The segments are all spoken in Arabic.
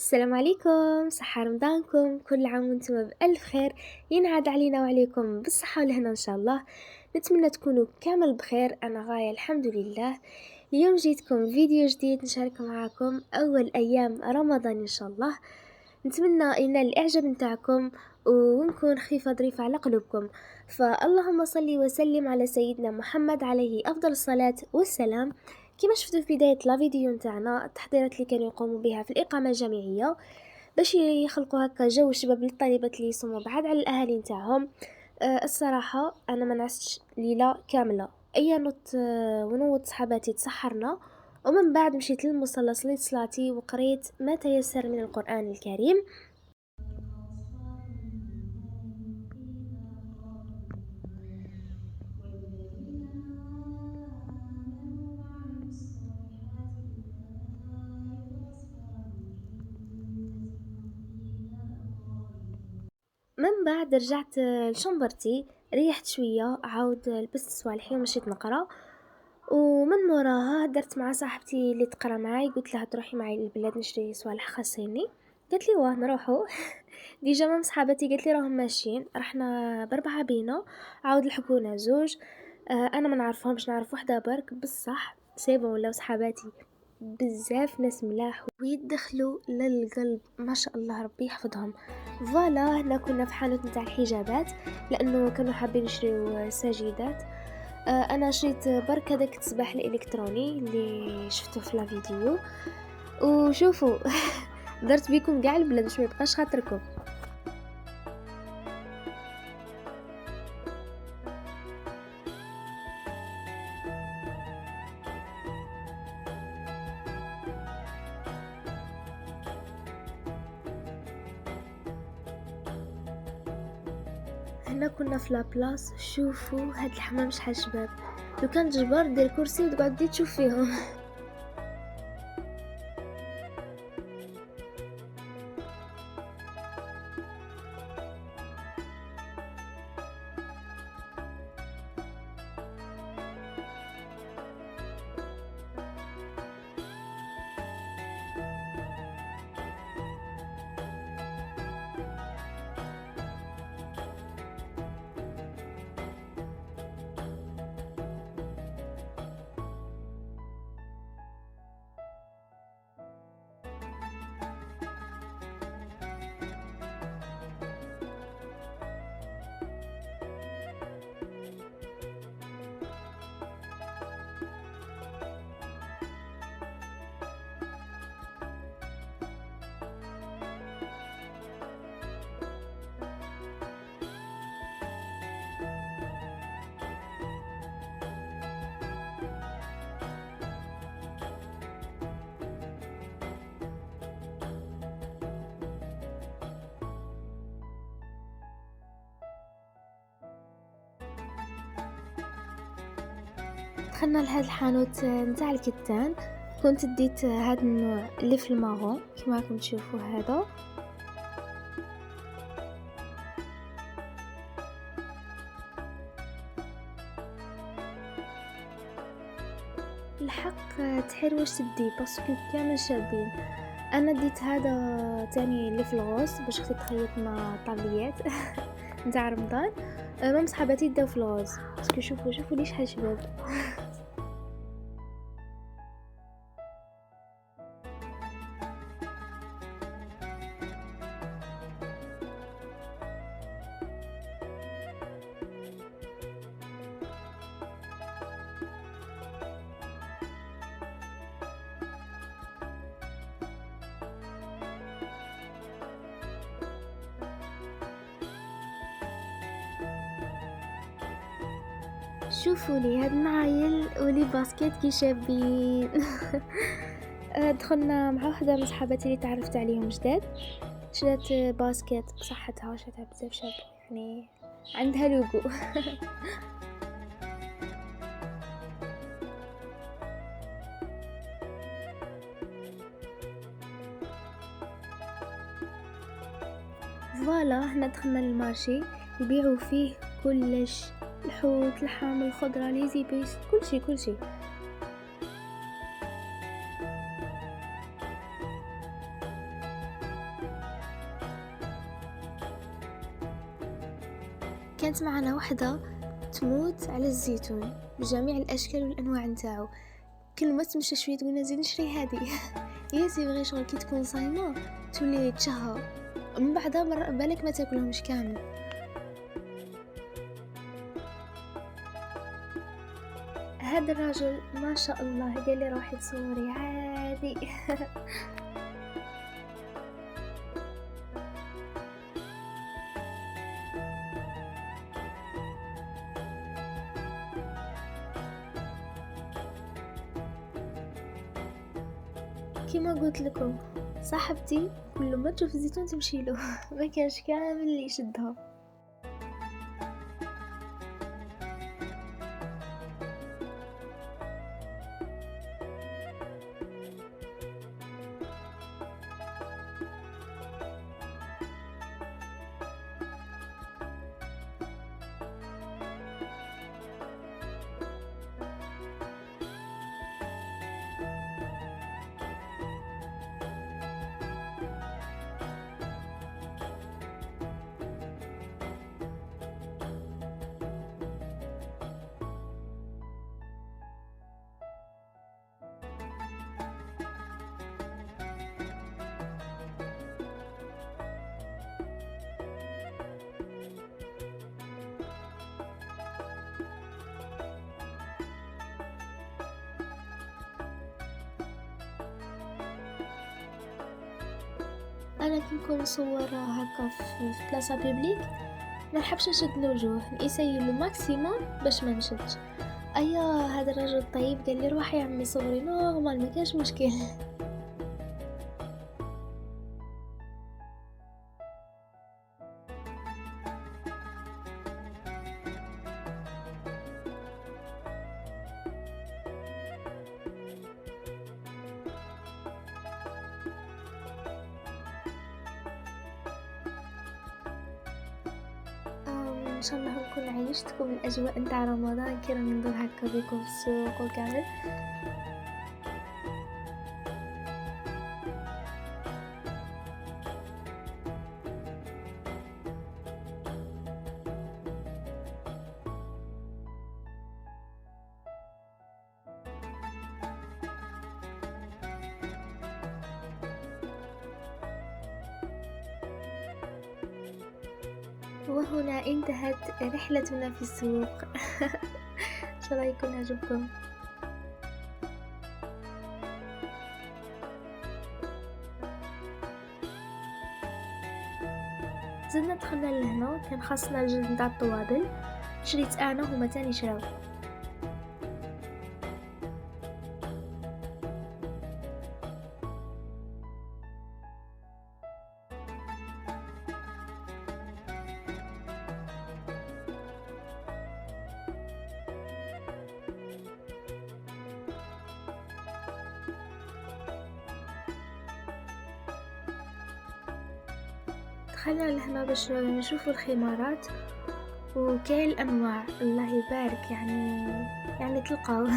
السلام عليكم، صحة رمضانكم، كل عام وانتم بألف خير. ينعاد علينا وعليكم بالصحة والهنا إن شاء الله. نتمنى تكونوا كامل بخير. أنا غاية الحمد لله. اليوم جيتكم فيديو جديد نشارك معاكم أول أيام رمضان إن شاء الله. نتمنى ينال الإعجاب نتاعكم ونكون خفيفة ظريفة على قلوبكم. فاللهم صل وسلم على سيدنا محمد عليه أفضل الصلاة والسلام. كما شفتوا في بداية لا فيديو نتاعنا التحضيرات اللي كانوا يقوموا بها في الإقامة الجامعية باش يخلقوا هكا جو الشباب للطالبات اللي يصوموا بعاد على الأهالي نتاعهم. الصراحة أنا ما نعستش ليلة كاملة، أي نط ونوض صحاباتي تسحرنا، ومن بعد مشيت للمصلى صليت صلاتي وقريت ما تيسر من القرآن الكريم. من بعد رجعت لشنبرتي، ريحت شوية، عاود لبست صوالحي ومشيت نقرا. ومن موراها درت مع صاحبتي اللي تقرا معاي، قلت لها تروحي معي للبلاد نشري صوالح خاصيني، قالت لي واه نروحو. ديجا مام صحابتي قالت لي راهم ماشيين، رحنا ب4 بينا، عاود لحقونا زوج. انا ما نعرفهمش، نعرف وحده برك، بصح سيبا ولاو صحاباتي بزاف ناس ملاح ويدخلوا للقلب ما شاء الله ربي يحفظهم. فوالا هنا كنا في حانوت نتاع الحجابات لانه كانوا حابين يشريو ساجيدات. انا شريت برك هذاك التصباح الالكتروني اللي شفته في لا فيديو. وشوفوا درت بيكم كاع البلاد باش ما يبقاش خاطركم. هنا كنا في لابلاص، شوفوا هاد الحمام شحال شباب، لو كان جبار دير كرسي وتقعدي تشوف فيهم. دخلنا لهاد الحانوت نتاع الكتان، كنت ديت هاد النوع اللي في الماغون كما راكم تشوفوا هذا. الحق تحير واش تدي باسكو كامل شابين. انا ديت هذا تاني اللي في الغوص باش اختي تخيط مع طابليات نتاع رمضان. مام صحاباتي داو في الغوص باسكو شوفوا لي شحال شباب. شوفوا لي هاد النعايل ولي باسكيت كي شابين. دخلنا مع وحده من صحاباتي اللي تعرفت عليهم جداد، شرات باسكيت بصحتها شراتها بزاف شاب، يعني عندها لوغو. فوالا هنا دخلنا للمارشي يبيعوا فيه كلش، الحوت، اللحم، الخضره، لي زيبيس، كلشي. كانت معنا وحده تموت على الزيتون بجميع الاشكال والانواع نتاعو، كل ما تمشى شويه تقولنا زيد نشري هذه. يا سي بغي شغل كي تكون صايمه تولي تشهى من بعدها بالك ما تاكلهمش كامل. هذا الرجل ما شاء الله قال لي روحي تصوري عادي. كما قلت لكم صاحبتي كل ما تشوف الزيتون تمشي له. ما كانش كامل اللي يشدها. انا كي نكون نصور هكا في بلاصه بيبليك ما نحبش نشد الوجوه، نسيي لو ماكسيموم باش ما نشدش. ايا هذا الرجل طيب قال لي روحي يا عمي صوري نورمال ما كاش مشكل. ان شاء الله نكون عيشتكم الاجواء نتاع رمضان كي راني ندور هكا بكم في السوق وكامل. وهنا انتهت رحلتنا في السوق. ان شاء الله يكون عجبكم. زدنا دخلنا لهنا كان خاصنا الجلد نتاع الطوابل، شريت انا هما تاني شراو. دخلنا لهنا باش نشوفوا الخمارات وكاين الانواع الله يبارك، يعني تلقاو.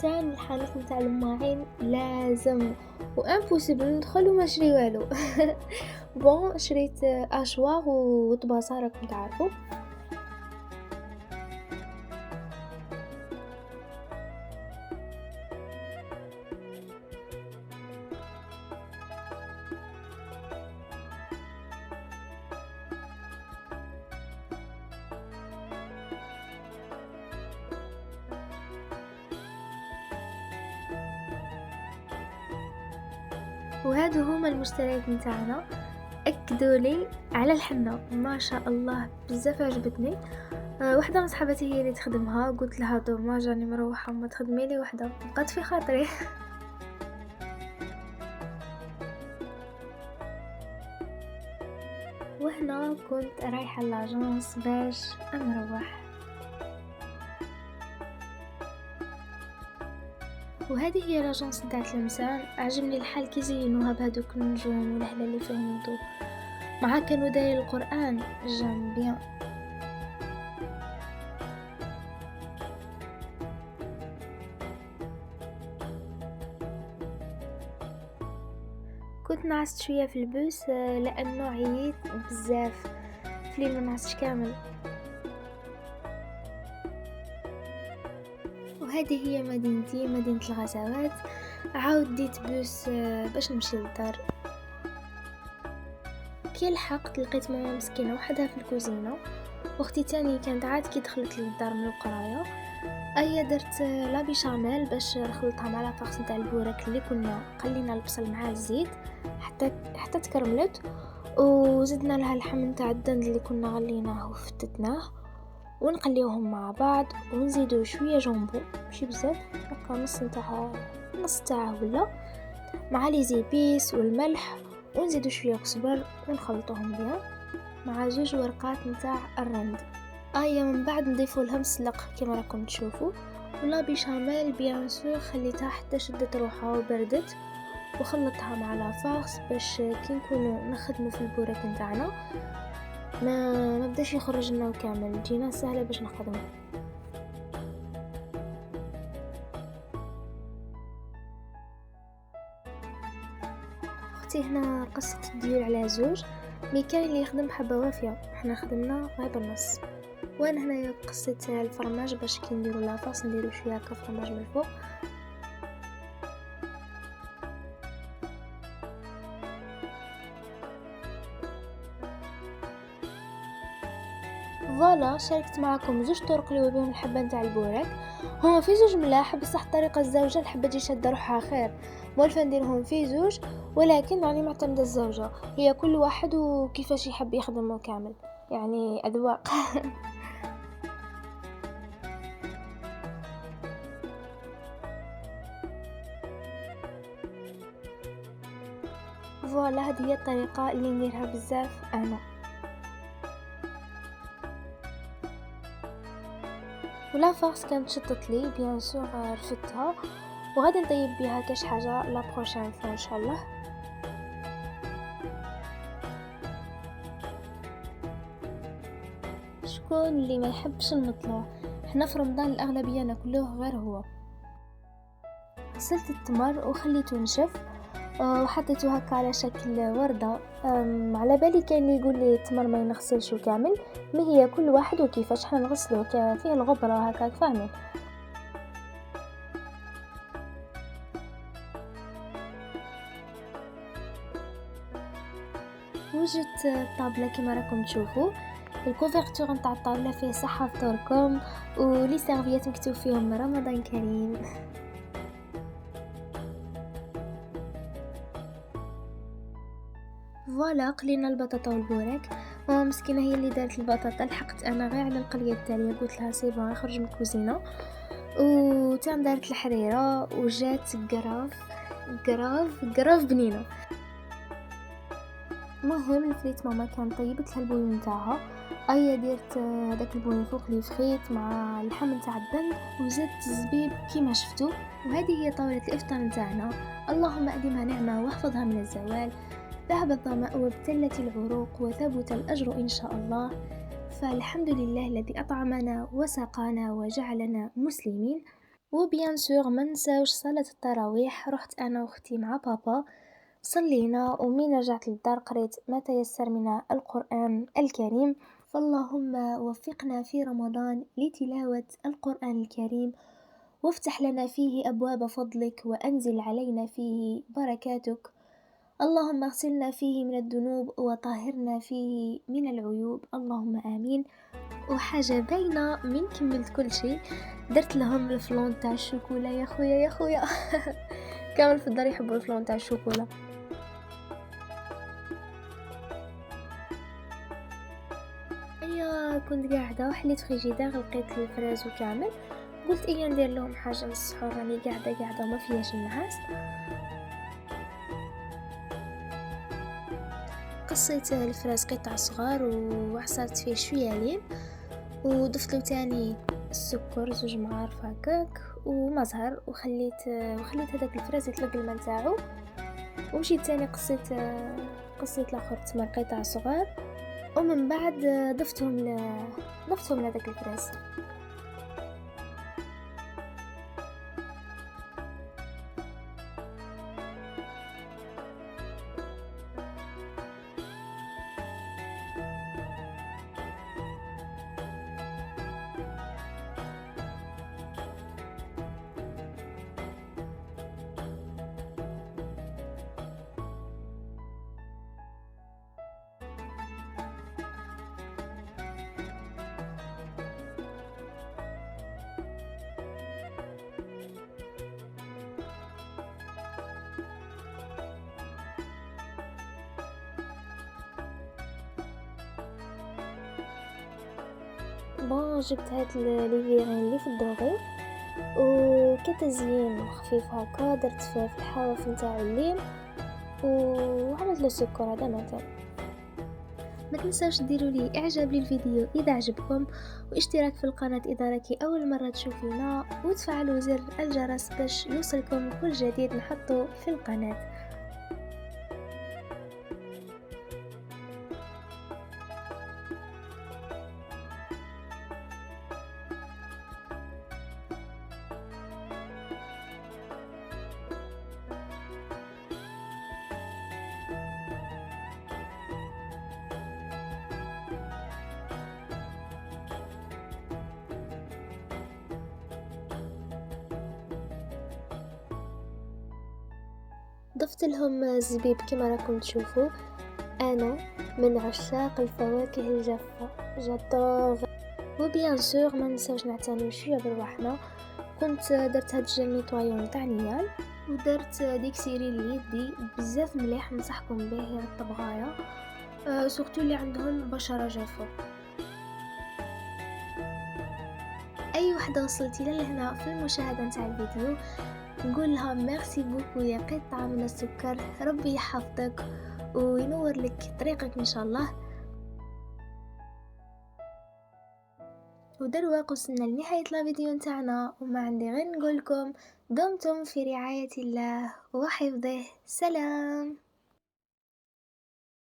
تاني الحانوت نتاع الماعين لازم وامبوسيبل ندخل وما نشري والو. بون شريت اشواغ وطباسه راكم تعرفوا. وهادو هما المشتريات نتاعنا. اكدوا لي على الحنه ما شاء الله بزاف عجبتني. واحده من صحباتي هي اللي تخدمها، قلت لها دوما جاني مروحه ما تخدمي لي وحده، بقات في خاطري. كنت رايحة لاجونس باش نروح. وهذه هي لاجونس نتاع تلمسان. عجبني الحال كي زينوها بهذوك النجوم والهلا اللي فيهم الضوء، مع كانوا داير القران جام بيان. كنت نعست شويه في البوس لانه عييت بزاف في الليل، ما نعستش كامل. وهذه هي مدينتي، مدينه الغزوات. عاود ديت بوس باش نمشي للدار. كي لحقت لقيت ماما مسكينه وحدها في الكوزينه، واختي تاني كانت عاد كي دخلت للدار من القرايه. ايا درت لا بيشاميل باش نخلطها مع لاطاغ نتاع البوراك اللي كنا قلينا البصل مع الزيت حتى تكرملت، وزدنا لها اللحم نتاع الدند اللي كنا غليناه وفتتناه، ونقليوهم مع بعض، ونزيدو شويه جامبو ماشي بزاف، هكا نص تاعه ولا، مع لي زيبيس والملح، ونزيدو شويه كزبر ونخلطوهم بيان مع 2 ورقات نتاع الرند. من بعد نضيفوا لها مسلق كما راكم تشوفوا. ولا بيشاميل بيان سور خليتها حتى شدت روحها وبردت، وخلطتها مع لافارس باش كي نكونوا نخدموا في البوراك نتاعنا ما بداش يخرج لنا كامل، جينا سهله باش نخدموا. اختي هنا قصت الديول على 2، مي كان اللي يخدم حبه وافيه، احنا خدمنا غير بالنص. وانا هنا قصيت الفرماج باش كي نديرو لافاس نديرو شويه هكا فرماج من الفوق. فوالا شاركت معكم 2 طرق اللي بهم الحبه نتاع البوراك. هما في 2 ملاح، بصح الطريقه الزوجه الحبه تجي شاده روحها خير، مولفه نديرهم في 2، ولكن راني معتمده الزوجه، هي كل واحد وكيفاش يحب يخدمه كامل، يعني اذواق. فوالا هذه هي الطريقه اللي نديرها بزاف انا. ولا فارس كانت شطت لي بيان سور، رفدتها وغادي نطيب بها كاش حاجه لا بروشين فوا ان شاء الله. شكون اللي ما يحبش المطلوع؟ احنا في رمضان الاغلبيه ناكلوه غير هو. غسلت التمر وخليته ينشف، وحطيته هكا على شكل ورده. على بالي كاين اللي يقول لي التمر ما ينغسلش كامل، ما هي كل واحد وكيفاش حنا نغسلوه فيه الغبره هكا فاهمين. وجدت الطابله كما راكم تشوفوا، الكوفرتور نتاع الطاوله فيه صحه فطوركم، ولي سيرفيات مكتوب فيهم رمضان كريم. فوالا قلينا البطاطا والبوراك. ماما مسكينه هي اللي دارت البطاطا، لحقت انا غير على القليه التاليه، قلت لها سي بون اخرج من الكوزينه، وتم دارت الحريره وجات قراف بنينه. المهم الفريت ماما كان طيبت لها البوي نتاعها، درت هذاك البوي فوق لي فخيت مع اللحم نتاع الدند، وزدت الزبيب كيما شفتوا. وهذه هي طاوله الافطار نتاعنا، اللهم ادمها نعمه واحفظها من الزوال. ذهب الظمأ وابتلت العروق وثبت الأجر إن شاء الله، فالحمد لله الذي أطعمنا وسقانا وجعلنا مسلمين. وبيان سور ما نساوش صلاة التراويح، رحت أنا وأختي مع بابا صلينا، ومين رجعت للدار قريت ما تيسر من القرآن الكريم. فاللهم وفقنا في رمضان لتلاوة القرآن الكريم، وافتح لنا فيه أبواب فضلك، وأنزل علينا فيه بركاتك. اللهم اغسلنا فيه من الذنوب وطهرنا فيه من العيوب، اللهم آمين. وحاجة باينة من كملت كل شيء، درت لهم الفلون تاع الشوكولا يا خويا كامل في الدار يحبوا الفلون تاع الشوكولا. كنت قاعدة وحليت فريجيدار، لقيت الفراز وكامل، قلت ندير لهم حاجة للسحور، راني قاعدة وما فيهاش النعاس. قصيت الفراز قطع صغار وعصرت فيه شويه لين، وضفت له تاني السكر 2 معالق هكاك وما زهر، وخليت هذاك الفراز يطلق الماء نتاعو، ومشيت تاني قصيت الاخر 8 قطع صغار، ومن بعد ضفتهم لهذاك الفراز. جبت هاد لي فيغين اللي في الدوغي، وكتزيين خفيف هكا درت فيه في الحواف نتاعو الليم، وعملت له السكر هذا مثلا. ما تنساوش ديروا لي اعجاب للفيديو اذا عجبكم، واشتراك في القناة اذا راكي اول مرة تشوفينا، وتفعلوا زر الجرس باش يوصلكم كل جديد نحطه في القناة. ضفت لهم الزبيب كما راكم تشوفوا. انا من عشاق الفواكه الجافة، جادور. وبيان سور ما نساوش نعتنيو شويه برواحنا. كنت درت هاد الجل نيطوايون تاع نيال، ودرت ديكسيرين ليدي بزاف مليح، ننصحكم به يا الطبغايه، سورتو اللي عندهم بشره جافه. اي وحده وصلتي لهنا في المشاهده نتاع الفيديو نقول لها ميرسي بوكو يا قطعه من السكر، ربي يحفظك وينور لك طريقك ان شاء الله. ودروك وصلنا لنهاية الفيديو نتاعنا، وما عندي غير نقولكم دمتم في رعاية الله وحفظه. سلام.